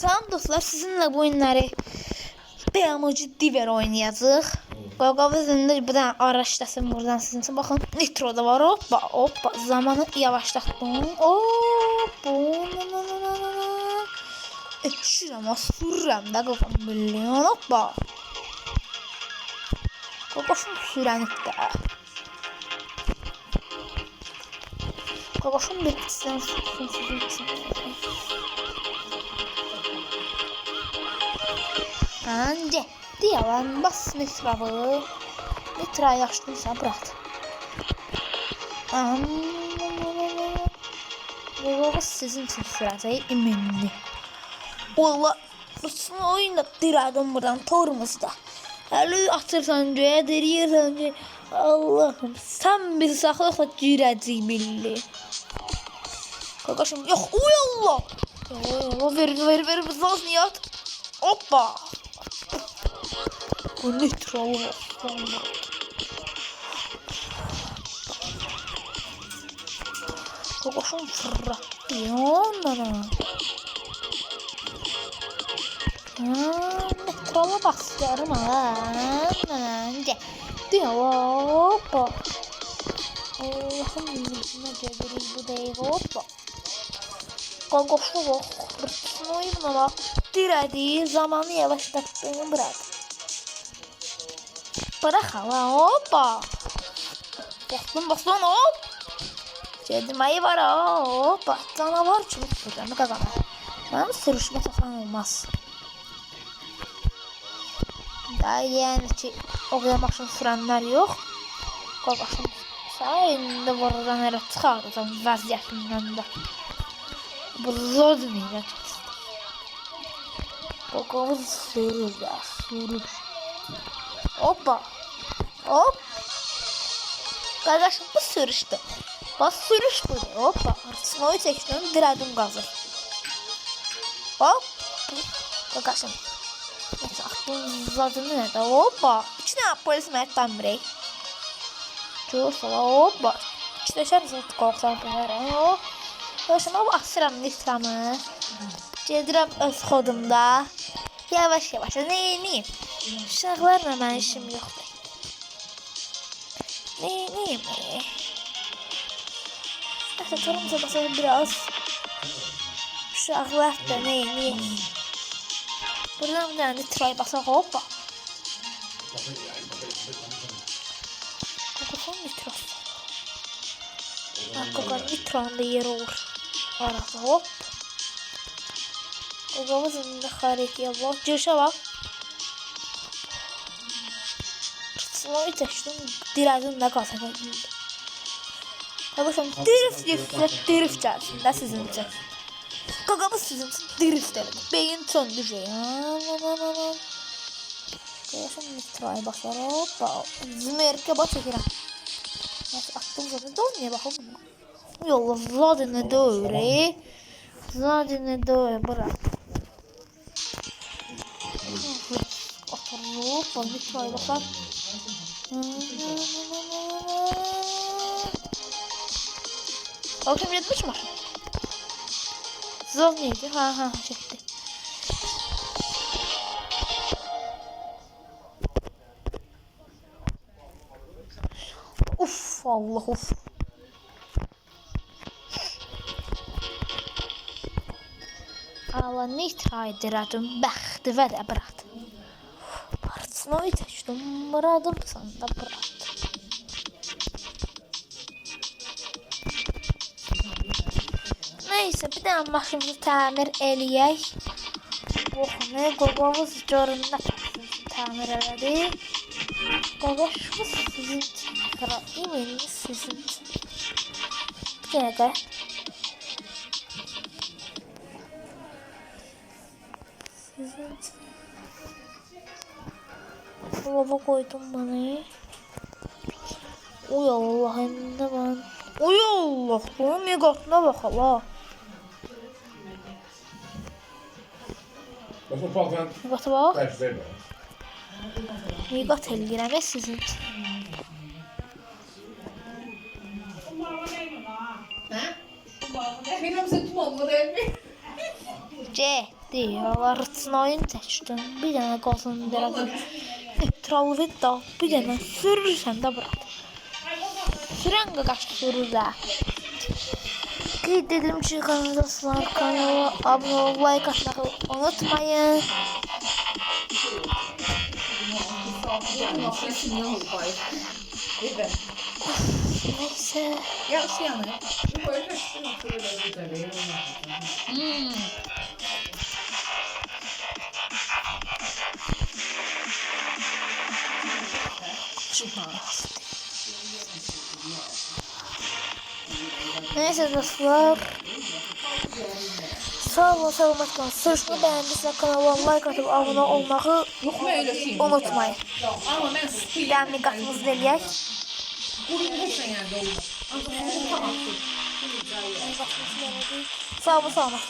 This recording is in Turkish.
Salam dostlar, sizinle bu oyunları Beyamoji Diver oynayacağıq. Qavqavızında bir dənə araçlasın buradan sizin için. Baxın, Nitro da var. Hoppa, hoppa. Zamanı yavaşlatdım. Hoppa. Şurama sürürəm də qafam milyon. Hoppa. Qaqaşım sürənib də. Qaqaşım bir sizin için. Anca yalan bas Nitro'yu. Nitro'yu yaşlıysa bırak. Bu sizin için sürəcək iminli. Ola bu oyunda diradım buradan torumuzda. Hələ atırsan göyə, deriyirsən ki Allahım sen bizi saxlaqla girəcək milli. Qaqaşım yox, uy Allah. Ver biz niyat. Hoppa. Bu Nitro'lu olsun. Qaqaşım fırlattı ya. Nitro'la basıyorum ha. Diyor hoppa. Allah'ım ne gördürüz bu değil hoppa. Qaqaşım bak. Hırsın oyununa bak. Dirədiyi zamanı yavaşlattığını bırak. Bırak hala hoppa. Bastım hop. Geldim ayı var hoppa. Canavar kimi sürüyorum qaqana. Benim sürüşme tapan olmaz. Daha yani ki o kadar maşın sürenler yok. Qaqaşım sayende buradan elə çıxaracam vəziyyətindən də. Bu zor dünyaya keçdi. Qaqamız sürür ya, sürür. Hoppa. Hop. Qardaşım bu sürüşdü. Bas sürüş budur. Hoppa. Snowy çəkdim, dirədim qazır. Hop. Qardaşım. Neyse aklım zadını nədə? Hoppa. 2 dənə polis məhətdən birək. Çox sala. Hoppa. 2 dəşər zat qorxsan bilərəm. Hop. Qardaşım bu asıram Nitro'mu. Gedirəm öz xodumda. Yavaş yavaş. Neyim? Uşaqlarla mənim işim yoxdur. Neyim? Hətta torumuza basalım biraz. Uşaqlar da neyim? Buradan bir dənə Nitro'yu basaq hoppa. Qaqaşın Nitro'su. Qaqaşın Nitro'nun da yeri olur. Arası hop. Qaqamızın da xariqiyə bak. Girişə bak. Snowy çəkdim. Dirədim də qazana bildim. Qaqaşım drift gəlsin də sizin üçün. Qaqamız sizin üçün drift elədi. Beyin söndü şey. Qaqaşım Nitro'yu basar hoppa. Zmerkə bax çəkirəm. Nasıl attım zaten. Dur niyə baxım. Yolla zadını döyür. Zadını döyür. Bırak. Hoppa Nitro'yu basar. Bakayım yetmiş mi? Zor neydi? Ha çekti. Uf Allah uf. Allah Nitro'yu dirədim. Bəxti və də bıraktım. Snowy çəkdim. Bıradım sana da bıraktım. Neyse bir daha maşınımızı tamir eləyək. Baxın, qaqamız göründə tamir elədi. Qaqaşımız sizin için. İminiz sizin için. Bir dəqiqə. Sizin için. Baba koydum bana. Uy Allah'ım da ben. Uy Allah'ım ne katına bak Allah. Qata bax. Miqat eləyirəm sizin üçün. Hə? Bilmirəm sən tutmalı deyilmi? C. Değil. Varsın oyun seçtim. Bir tane kalsın derdim. Neutral video. Bir tane sürürsen de bırak. Süren kaç sürür de. Qeyd edim ki kanala abone ol, like atmayı unutmayın. Neyse. Neyse dostlar. Sağ olun, selamat kalın. Sözünü beğendiyseniz kanala like atıp abone olmayı Yok mu öyle şey? unutmayın. Ama ben sıkıyım. Beğenmeyi katınızı eləyək. Bunun hoşuna geldi olmaz. Ama tamam. Sağ olun, selamat.